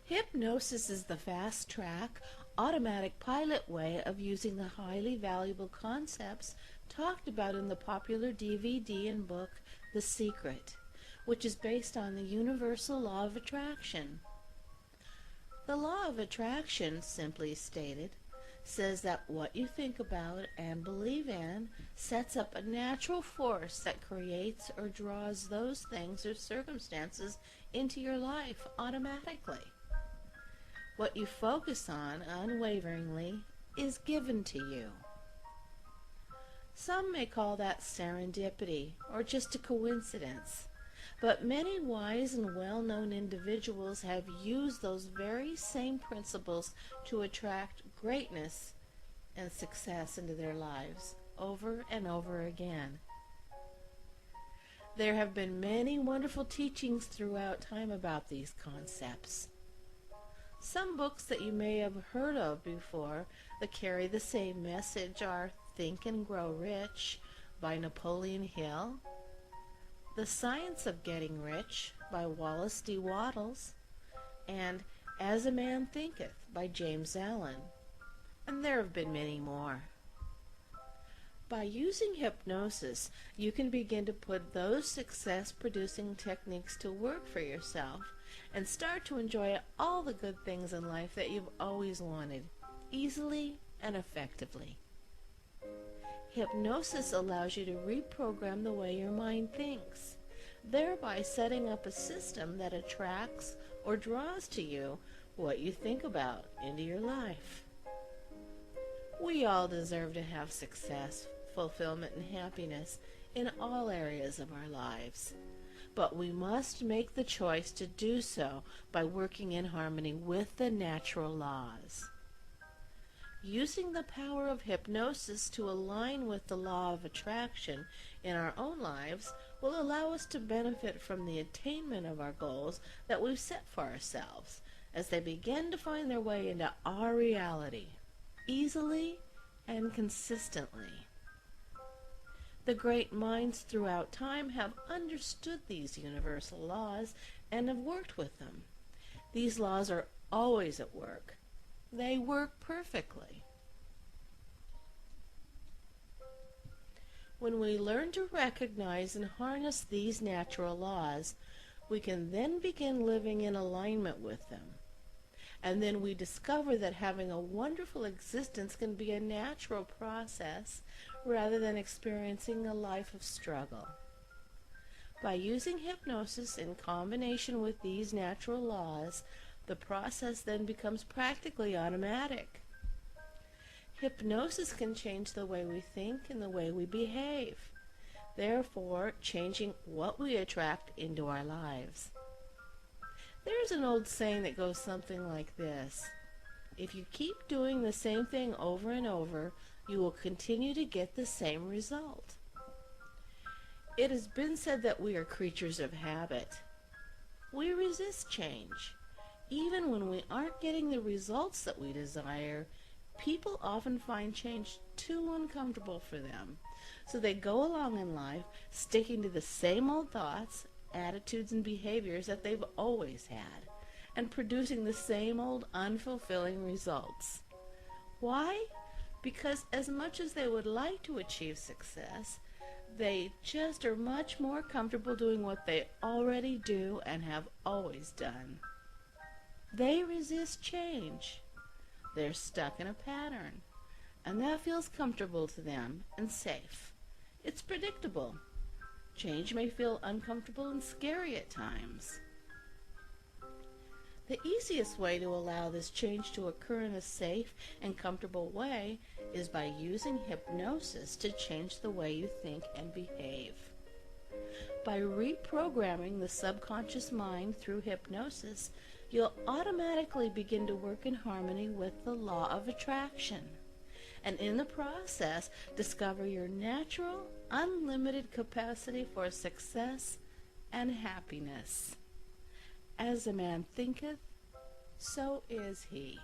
Hypnosis is the fast-track, automatic pilot way of using the highly valuable concepts talked about in the popular DVD and book The Secret, which is based on the universal law of attraction. The law of attraction, simply stated, says that what you think about and believe in sets up a natural force that creates or draws those things or circumstances into your life automatically. What you focus on unwaveringly is given to you. Some may call that serendipity or just a coincidence, but many wise and well-known individuals have used those very same principles to attract greatness and success into their lives over and over again. There have been many wonderful teachings throughout time about these concepts. Some books that you may have heard of before that carry the same message are Think and Grow Rich by Napoleon Hill, The Science of Getting Rich by Wallace D. Wattles, and As a Man Thinketh by James Allen, and there have been many more. By using hypnosis, you can begin to put those success-producing techniques to work for yourself and start to enjoy all the good things in life that you've always wanted, easily and effectively. Hypnosis allows you to reprogram the way your mind thinks, thereby setting up a system that attracts or draws to you what you think about into your life. We all deserve to have success, fulfillment, and happiness in all areas of our lives. But we must make the choice to do so by working in harmony with the natural laws. Using the power of hypnosis to align with the law of attraction in our own lives will allow us to benefit from the attainment of our goals that we've set for ourselves as they begin to find their way into our reality, easily and consistently. The great minds throughout time have understood these universal laws and have worked with them. These laws are always at work. They work perfectly. When we learn to recognize and harness these natural laws, we can then begin living in alignment with them. And then we discover that having a wonderful existence can be a natural process rather than experiencing a life of struggle. By using hypnosis in combination with these natural laws, the process then becomes practically automatic. Hypnosis can change the way we think and the way we behave, therefore changing what we attract into our lives. There's an old saying that goes something like this: if you keep doing the same thing over and over, you will continue to get the same result. It has been said that we are creatures of habit. We resist change. Even when we aren't getting the results that we desire, people often find change too uncomfortable for them. So they go along in life sticking to the same old thoughts, attitudes, and behaviors that they've always had, and producing the same old unfulfilling results. Why? Because as much as they would like to achieve success, they just are much more comfortable doing what they already do and have always done. They resist change. They're stuck in a pattern, and that feels comfortable to them and safe. It's predictable. Change may feel uncomfortable and scary at times. The easiest way to allow this change to occur in a safe and comfortable way is by using hypnosis to change the way you think and behave. By reprogramming the subconscious mind through hypnosis, you'll automatically begin to work in harmony with the law of attraction, and in the process discover your natural, unlimited capacity for success and happiness. As a man thinketh, so is he.